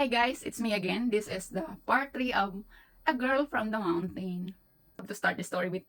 Hi guys, it's me again. This is the part 3 of A Girl from the Mountain. I have to start the story with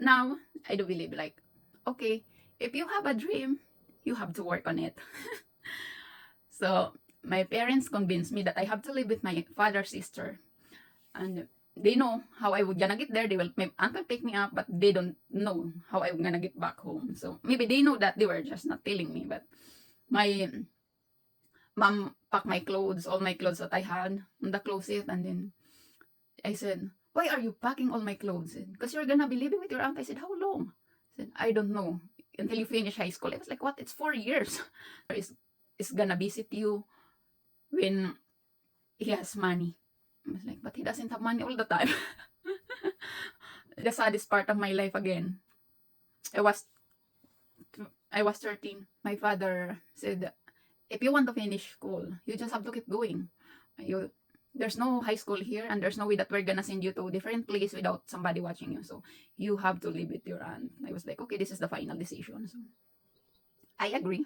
now, I do believe okay, if you have a dream, you have to work on it. So, my parents convinced me that I have to live with my father's sister. And they know how I would gonna get there. My aunt will pick me up, but they don't know how I'm gonna get back home. So, maybe they know that they were just not telling me. But my mom packed my clothes, all my clothes that I had in the closet, and then I said, "Why are you packing all my clothes? Because you're gonna be living with your aunt." I said, "How long?" I said, "I don't know. Until you finish high school." I was like, "What? It's 4 years." is gonna visit you when he has money. I was like, "But he doesn't have money all the time." The saddest part of my life again. I was I was 13. My father said, "If you want to finish school, you just have to keep going. You There's no high school here, and there's no way that we're gonna send you to a different place without somebody watching you. So you have to live with your aunt." I was like, "Okay, this is the final decision." So I agree.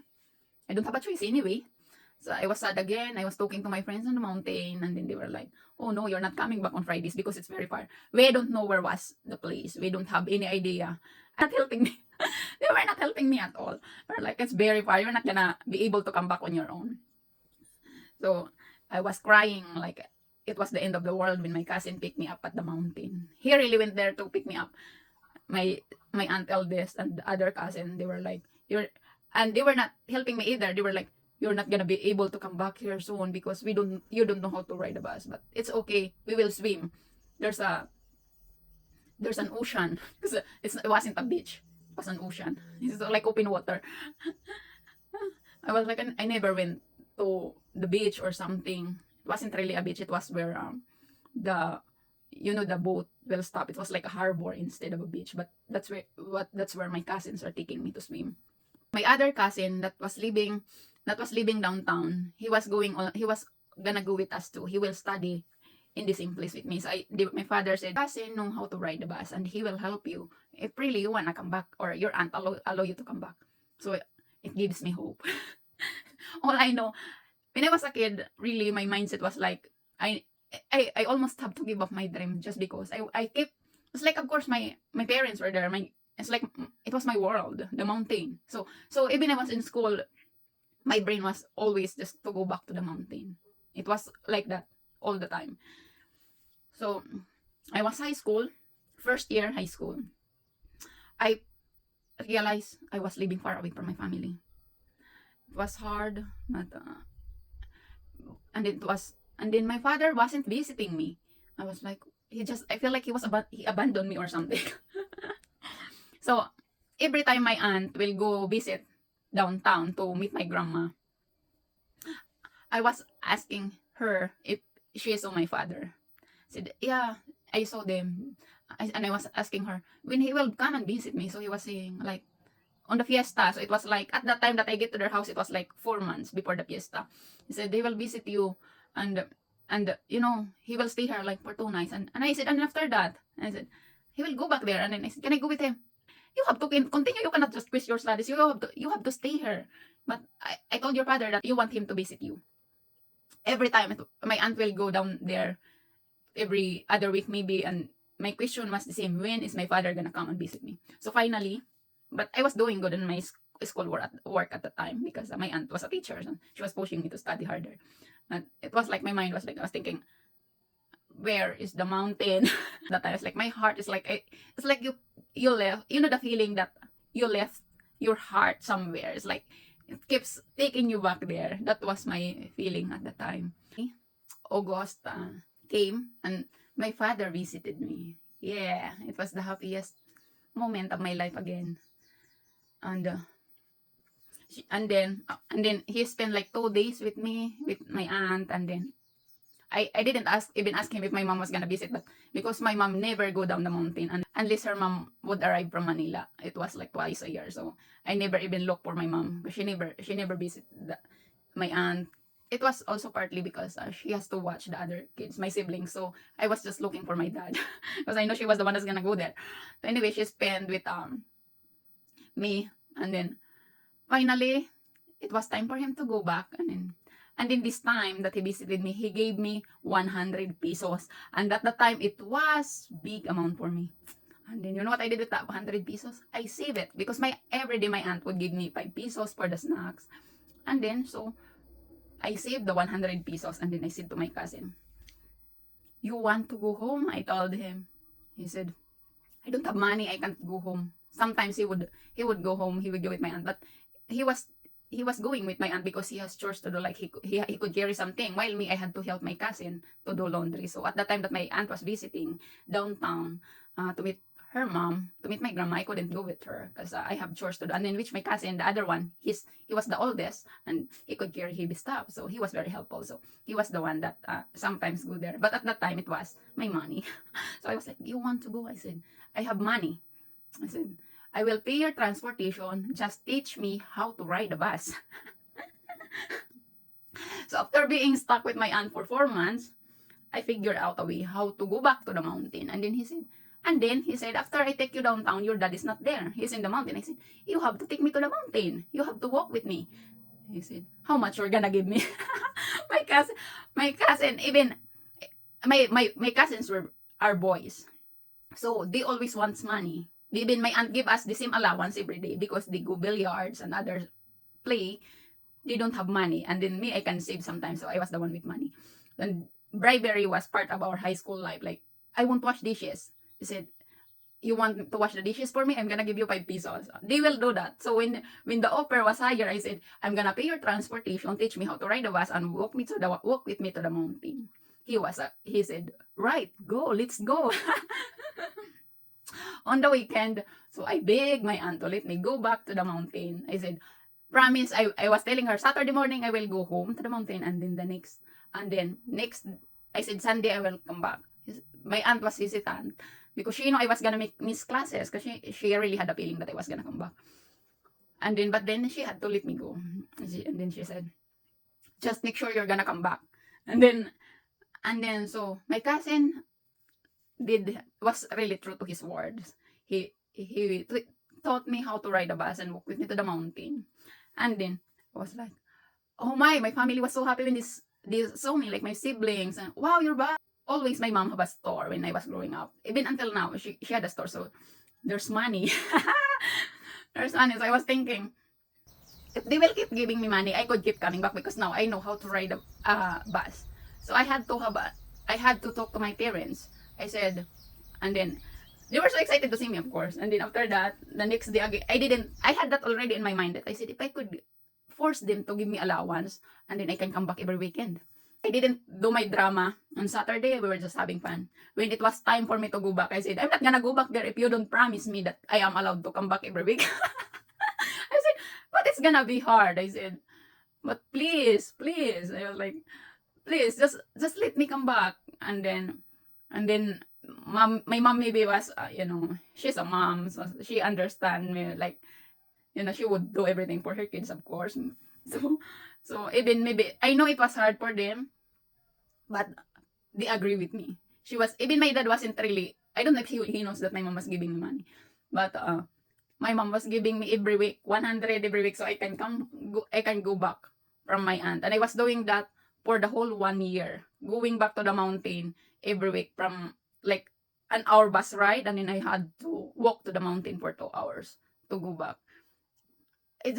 I don't have a choice anyway. So I was sad again. I was talking to my friends on the mountain, and then they were like, "Oh no, you're not coming back on Fridays because it's very far. We don't know where was the place. We don't have any idea." Not helping me. They were not helping me at all. They're like, "It's very far. You're not gonna be able to come back on your own." So I was crying like it was the end of the world when my cousin picked me up at the mountain. He really went there to pick me up. My my aunt eldest and the other cousin, they were like, "You're," and they were not helping me either. They were like, "You're not gonna be able to come back here soon because you don't know how to ride a bus. But it's okay. We will swim. There's a there's an ocean." Because it wasn't a beach. It was an ocean. It's like open water. I was like, I never went to the beach or something. It wasn't really a beach. It was where the the boat will stop. It was like a harbor instead of a beach. But that's where my cousins are taking me to swim. My other cousin that was living downtown. He was gonna go with us too. He will study in the same place with me. So my father said, "Cousin know how to ride the bus, and he will help you if really you wanna come back, or your aunt allow you to come back." So it gives me hope. All I know, when I was a kid, really my mindset was like, I almost have to give up my dream just because I kept, it's like, of course, my parents were there. It's like it was my world, the mountain. So even I was in school, my brain was always just to go back to the mountain. It was like that all the time. So I was high school, first year high school. I realized I was living far away from my family. It was hard, but and then my father wasn't visiting me. I was like, I feel like he abandoned me or something. So every time my aunt will go visit downtown to meet my grandma, I was asking her if she saw my father. Said, "Yeah, I saw them." And I was asking her when he will come and visit me. So he was saying like on the fiesta. So it was like at that time that I get to their house, it was like 4 months before the fiesta. He said they will visit you, and he will stay here like for 2 nights. And I said, and after that, and I said he will go back there. And then I said, can I go with him? You have to continue. You cannot just quit your studies. You have to stay here. But I told your father that you want him to visit you every time. My aunt will go down there every other week maybe, and my question was the same: when is my father gonna come and visit me? So finally, but I was doing good in my school work at the time because my aunt was a teacher, so she was pushing me to study harder. And it was like my mind was like, I was thinking, where is the mountain? That I was like, my heart is like, it's like you left, the feeling that you left your heart somewhere. It's like it keeps taking you back there. That was my feeling at the time. August came, and my father visited me. Yeah, it was the happiest moment of my life again. And and then he spent like 2 days with me, with my aunt. And then I didn't ask him if my mom was gonna visit, but because my mom never go down the mountain unless her mom would arrive from Manila. It was like twice a year, so I never even look for my mom because she never visit my aunt. It was also partly because she has to watch the other kids, my siblings. So I was just looking for my dad because I know she was the one that's gonna go there. So anyway, she spent with me, and then finally it was time for him to go back. And in this time that he visited me, he gave me 100 pesos. And at the time, it was big amount for me. And then, you know what I did with that 100 pesos? I save it because every day my aunt would give me 5 pesos for the snacks. And then, so, I saved the 100 pesos and then I said to my cousin, "You want to go home?" I told him. He said, "I don't have money, I can't go home." Sometimes he would go home, he would go with my aunt, but he was he was going with my aunt because he has chores to do, like he could carry something, while me, I had to help my cousin to do laundry. So at the time that my aunt was visiting downtown, to meet her mom, to meet my grandma, I couldn't go with her because I have chores to do. And then which my cousin, the other one, he was the oldest and he could carry heavy stuff, so he was very helpful. So he was the one that sometimes go there. But at that time, it was my money. So I was like, "You want to go?" I said, "I have money." I said, "I will pay your transportation. Just teach me how to ride a bus." So after being stuck with my aunt for 4 months, I figured out a way how to go back to the mountain. And then he said, "After I take you downtown, your dad is not there. He's in the mountain." I said, "You have to take me to the mountain. You have to walk with me." He said, "How much you're gonna give me?" my cousin, even my cousins are boys. So they always want money. Even my aunt give us the same allowance every day because they go billiards and others play. They don't have money. And then me, I can save sometimes. So I was the one with money. And bribery was part of our high school life. Like, "I won't wash dishes." He said, "You want to wash the dishes for me? I'm gonna give you 5 pesos." They will do that. So when the offer was higher, I said, "I'm gonna pay your transportation, teach me how to ride the bus, and walk with me to the mountain." He said, "Right, go, let's go." On the weekend, so I begged my aunt to let me go back to the mountain. I said, "Promise." I was telling her Saturday morning I will go home to the mountain, and then next I said Sunday I will come back. My aunt was hesitant because she I was gonna miss classes because she really had a feeling that I was gonna come back. But then she had to let me go. And then she said, "Just make sure you're gonna come back." And then so my cousin was really true to his words. He taught me how to ride a bus and walk with me to the mountain. And then I was like, "Oh my family was so happy when they saw me, like my siblings, and wow, you're back." Always my mom had a store when I was growing up. Even until now, she had a store, so there's money. There's money. So I was thinking, if they will keep giving me money, I could keep coming back because now I know how to ride a bus. So I had to talk to my parents. I said, and then they were so excited to see me, of course. And then after that, the next day again, I had that already in my mind that I said, if I could force them to give me allowance, and then I can come back every weekend. I didn't do my drama on Saturday. We were just having fun. When it was time for me to go back, I said, "I'm not gonna go back there if you don't promise me that I am allowed to come back every week." I said, "But it's gonna be hard." I said, "But please, please." I was like, "Please, just let me come back." And then my mom maybe was, she's a mom, so she understand me. Like, she would do everything for her kids, of course. So even maybe I know it was hard for them, but they agree with me. Even my dad wasn't really. I don't know if he knows that my mom was giving me money, but my mom was giving me every week 100 every week, so I can go back from my aunt, and I was doing that for the whole 1 year, going back to the mountain every week from like an hour bus ride, and then I had to walk to the mountain for 2 hours to go back. It's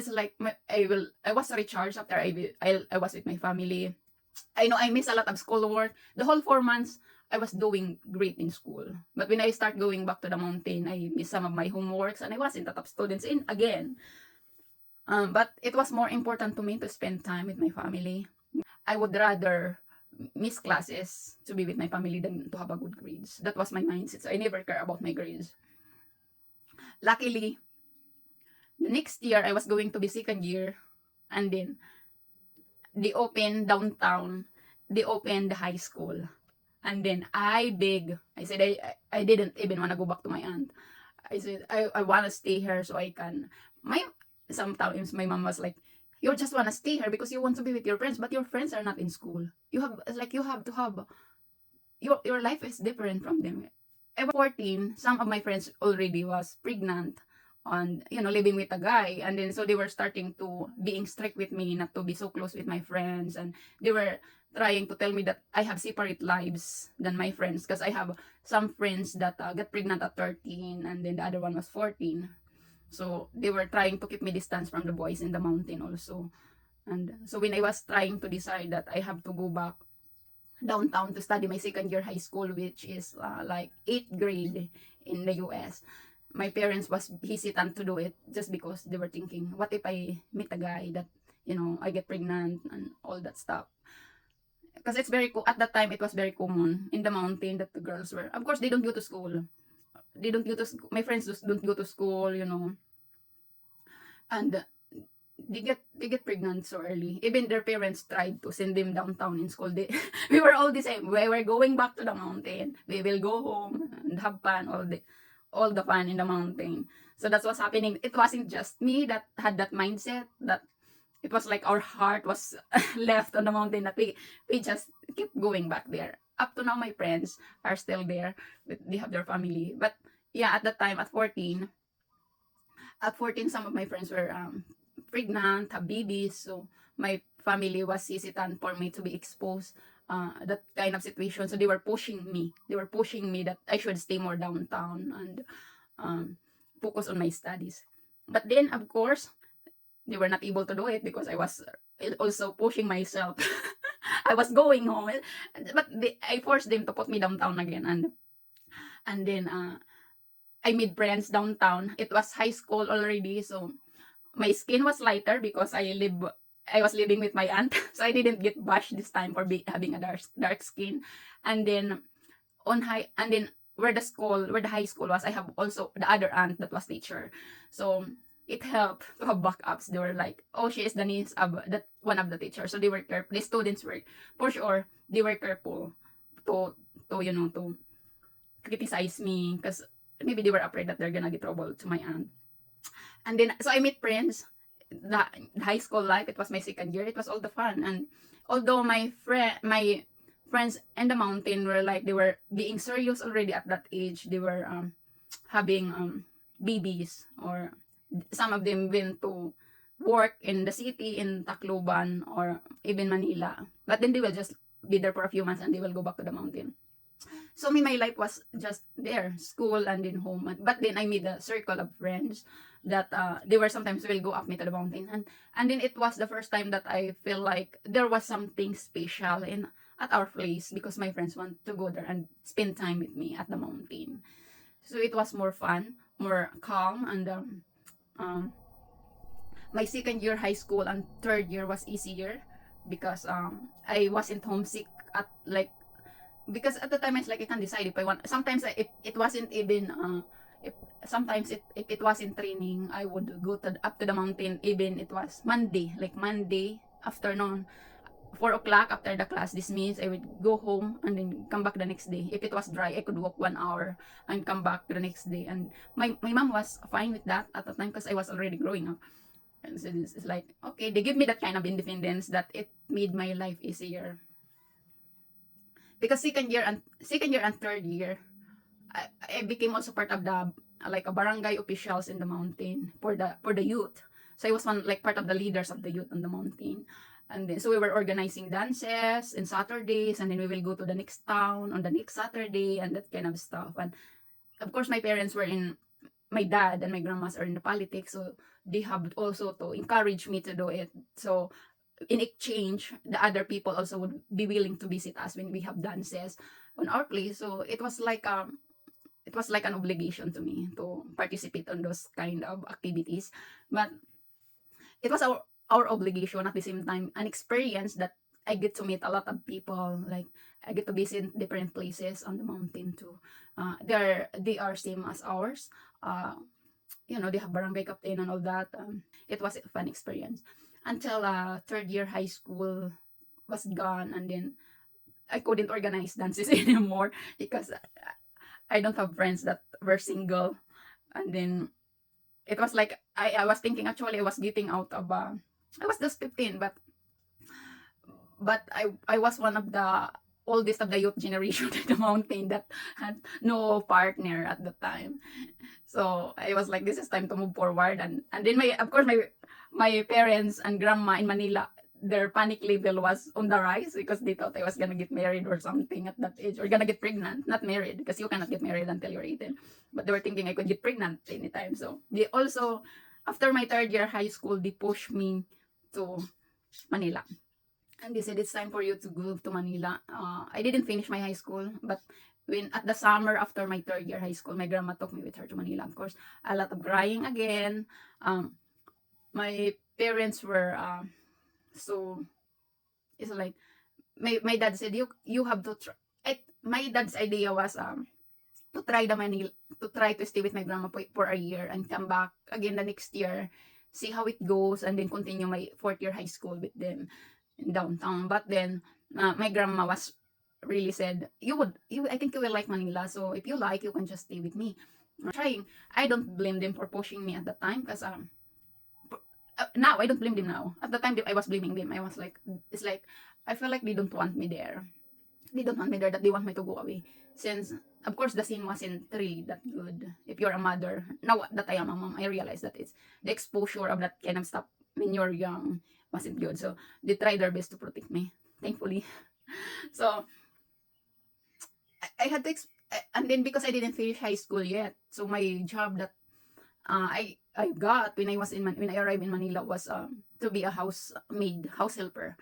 like I was recharged after I was with my family. I know I miss a lot of schoolwork. The whole 4 months I was doing great in school, but when I start going back to the mountain, I miss some of my homeworks, and I wasn't a top student in again. But it was more important to me to spend time with my family. I would rather miss classes to be with my family than to have a good grades. That was my mindset. So I never care about my grades. Luckily, the next year I was going to be second year, and then they opened downtown. They opened the high school, and then I beg. I said I didn't even want to go back to my aunt. I said I want to stay here so I can. Sometimes my mom was like, "You just want to stay here because you want to be with your friends, but your friends are not in school. You have to have your life is different from them." I was 14. Some of my friends already was pregnant on, living with a guy. And then so they were starting to being strict with me, not to be so close with my friends, and they were trying to tell me that I have separate lives than my friends, because I have some friends that got pregnant at 13, and then the other one was 14. So they were trying to keep me distance from the boys in the mountain also. And so when I was trying to decide that I have to go back downtown to study my second year high school, which is like 8th grade in the US, my parents was hesitant to do it, just because they were thinking, what if I meet a guy that, I get pregnant and all that stuff. Because it's very at that time, it was very common in the mountain that the girls were, of course, they don't go to school. They don't go to school. My friends just don't go to school, and they get pregnant so early. Even their parents tried to send them downtown in school. We were all the same. We were going back to the mountain. We will go home and have fun, all the fun in the mountain. So that's what's happening. It wasn't just me that had that mindset, that it was like our heart was left on the mountain, that we just keep going back there. Up to now, my friends are still there. They have their family. But yeah, at that time, at 14, some of my friends were pregnant, have babies. So my family was hesitant for me to be exposed that kind of situation. So they were pushing me. That I should stay more downtown and focus on my studies. But then, of course, they were not able to do it, because I was also pushing myself. I was going home, but I forced them to put me downtown again, and then I made friends downtown. It was high school already, so my skin was lighter because I was living with my aunt, so I didn't get bashed this time for having a dark skin. And then where the high school was, I have also the other aunt that was teacher, so it helped to have backups. They were like, oh, she is the niece of that one of the teachers, so they were careful. The students were, for sure, they were careful to criticize me, because maybe they were afraid that they're gonna get trouble to my aunt. And then, so I met friends. The high school life, it was my second year. It was all the fun. And although my friends in the mountain were like, they were being serious already at that age. They were having babies, or some of them went to work in the city, in Tacloban or even Manila. But then they will just be there for a few months and they will go back to the mountain. So my life was just there, school and then home. But then I made a circle of friends that they were sometimes will go up me to the mountain, and then it was the first time that I feel like there was something special in at our place, because my friends want to go there and spend time with me at the mountain. So it was more fun, more calm, and my second year high school and third year was easier, because I wasn't homesick at like, because at the time it's like I can't decide if I want. Sometimes if it wasn't even if if it was in training, I would go up to the mountain, even it was Monday, like Monday afternoon, 4 o'clock, after the class dismissed, I would go home and then come back the next day. If it was dry, I could walk 1 hour and come back the next day. And my mom was fine with that at the time, because I was already growing up. And so it's like, okay, they give me that kind of independence that it made my life easier. Because second year and third year, I became also part of the like a barangay officials in the mountain for the youth. So I was one like part of the leaders of the youth on the mountain. And then so we were organizing dances and Saturdays, and then we will go to the next town on the next Saturday and that kind of stuff. And of course my parents were in my dad and my grandmas are in the politics, so they have also to encourage me to do it. So in exchange, the other people also would be willing to visit us when we have dances on our place. So it was like an obligation to me to participate on those kind of activities. But it was our obligation, at the same time an experience that I get to meet a lot of people. Like I get to visit different places on the mountain too. They are same as ours. They have barangay captain and all that. It was a fun experience until third year high school was gone, and then I couldn't organize dances anymore because I don't have friends that were single. And then it was like I was thinking, actually I was getting out of I was just 15, but I was one of the oldest of the youth generation in the mountain that had no partner at the time. So I was like, this is time to move forward. And then my, of course, my parents and grandma in Manila, their panic level was on the rise because they thought I was gonna get married or something at that age, or gonna get pregnant, not married, because you cannot get married until you're 18. But they were thinking I could get pregnant anytime. So they also, after my third year high school, they pushed me to Manila. And they said, it's time for you to go to Manila. I didn't finish my high school, but when at the summer after my third year high school, my grandma took me with her to Manila. Of course, a lot of crying again. My parents were so, it's like, my dad said, you have to try. My dad's idea was to try the Manila, to try to stay with my grandma for a year and come back again the next year, see how it goes, and then continue my fourth year high school with them in downtown. But then my grandma was really said, I think you will like Manila, so if you like, you can just stay with me. Trying. I don't blame them for pushing me at the time, because now I don't blame them now. At the time I was blaming them. I was like, it's like I feel like they don't want me there. They don't want me there, that they want me to go away. Since of course the scene wasn't really that good. If you're a mother, now that I am a mom, I realize that it's the exposure of that kind of stuff when you're young wasn't good. So they tried their best to protect me, thankfully. So I had to and then because I didn't finish high school yet, so my job that I got when when I arrived in Manila was to be a housemaid, house helper.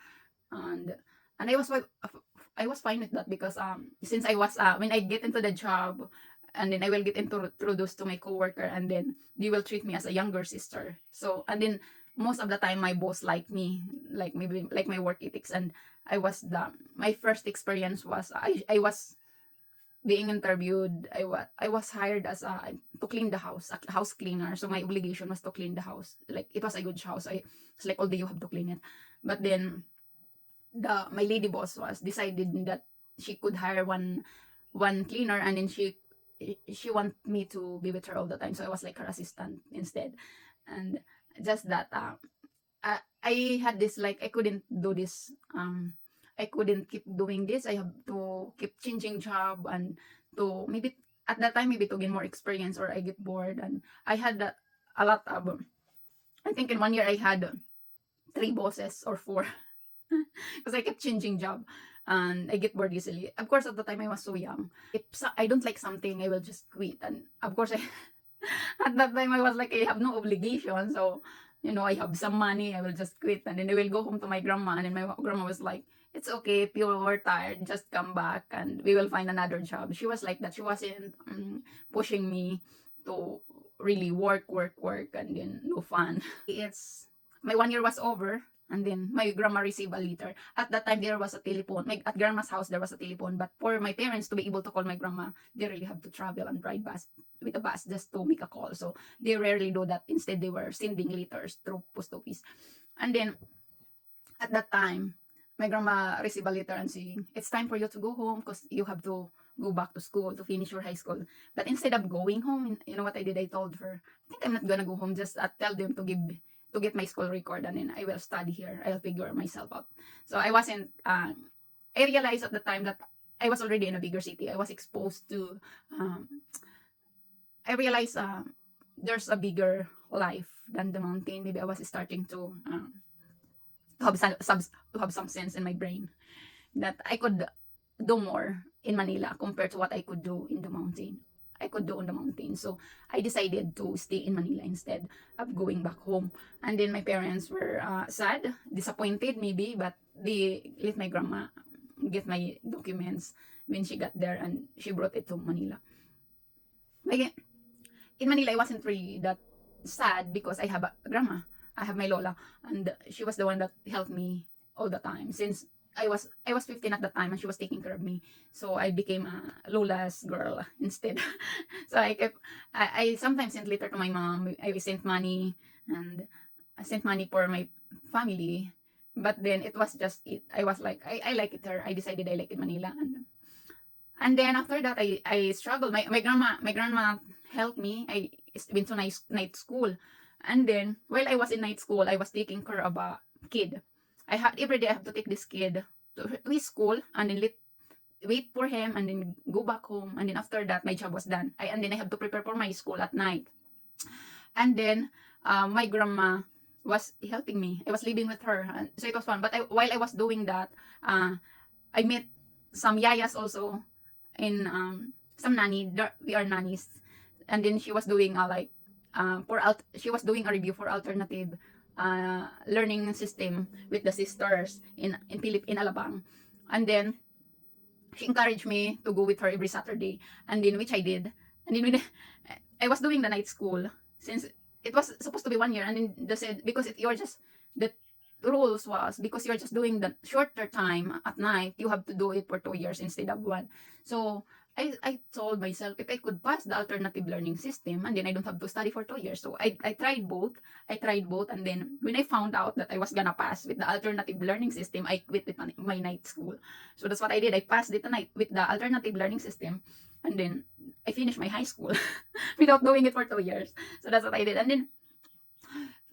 And I was fine with that, because since I was when I get into the job, and then I will get introduced to my coworker, and then they will treat me as a younger sister. So, and then most of the time my boss liked me, like maybe like my work ethics. And my first experience was I was being interviewed. I was hired as to clean the house, a house cleaner. So my obligation was to clean the house. Like it was a good house. It's like all day you have to clean it. But then my lady boss was decided that she could hire one cleaner, and then she want me to be with her all the time. So I was like her assistant instead. And just that I had this, like, I couldn't do this. I couldn't keep doing this. I have to keep changing job, and to maybe at that time maybe to gain more experience, or I get bored. And I had a lot of, I think in one year I had 3 bosses or 4, because I kept changing job and I get bored easily. Of course, at the time I was so young. If I don't like something, I will just quit. And of course, at that time I was like, I have no obligation. So, I have some money, I will just quit. And then I will go home to my grandma. And then my grandma was like, it's okay, if you were tired, just come back and we will find another job. She was like that. She wasn't pushing me to really work, and then no fun. It's my 1 year was over, and then my grandma received a letter. At that time, there was a telephone. At grandma's house, there was a telephone. But for my parents to be able to call my grandma, they really have to travel and ride with a bus just to make a call. So they rarely do that. Instead, they were sending letters through post office. And then at that time, my grandma received a letter and saying, it's time for you to go home because you have to go back to school to finish your high school. But instead of going home, you know what I did? I told her, I think I'm not gonna go home. Just tell them to get my school record, and then I will study here. I'll figure myself out. So I wasn't. I realized at the time that I was already in a bigger city. I was exposed to. I realized there's a bigger life than the mountain. Maybe I was starting to have some sense in my brain that I could do more in Manila compared to what I could do in the mountain. I could do on the mountain. So I decided to stay in Manila instead of going back home. And then my parents were sad, disappointed maybe, but they let my grandma get my documents when she got there, and she brought it to Manila. Again, in Manila, I wasn't really that sad because I have a grandma. I have my lola, and she was the one that helped me all the time since I was 15 at the time, and she was taking care of me. So I became a lola's girl instead. So I sometimes sent letter to my mom. I sent money, and I sent money for my family. But then it was just it. I was like, I like it here. I decided I like it Manila, and then after that I struggled. My grandma helped me. I went to night school. And then while I was in night school, I was taking care of a kid. I had every day I have to take this kid to his school, and then wait for him and then go back home. And then after that, my job was done. And then I have to prepare for my school at night. And then my grandma was helping me. I was living with her, and so it was fun. But while I was doing that, I met some yayas also in some nanny. We are nannies, and then she was doing she was doing a review for alternative learning system with the sisters in Alabang, and then she encouraged me to go with her every Saturday, and then which I did, and then when I was doing the night school since it was supposed to be 1 year, and then they said because you're just the rules was because you're just doing the shorter time at night, you have to do it for 2 years instead of one. So I told myself if I could pass the alternative learning system and then I don't have to study for 2 years. So I tried both. And then when I found out that I was gonna pass with the alternative learning system, I quit with my night school. So that's what I did. I passed it tonight with the alternative learning system, and then I finished my high school without doing it for 2 years. So that's what I did. And then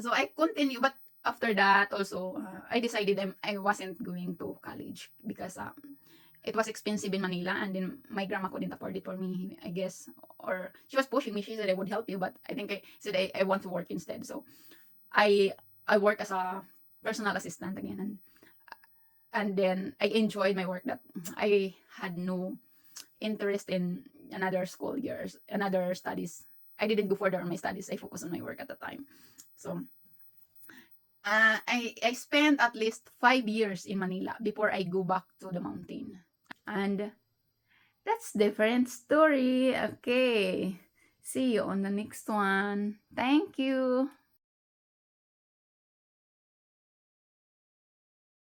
so I continue, but after that also I decided I wasn't going to college because it was expensive in Manila, and then my grandma couldn't afford it for me, I guess. Or she was pushing me. She said I would help you, but I think I said I want to work instead. So I I work as a personal assistant again, and then I enjoyed my work that I had no interest in another school years, another studies. I didn't go further on my studies. I focused on my work at the time. So I spent at least 5 years in Manila before I go back to the mountain. And that's different story. Okay. See you on the next one. Thank you.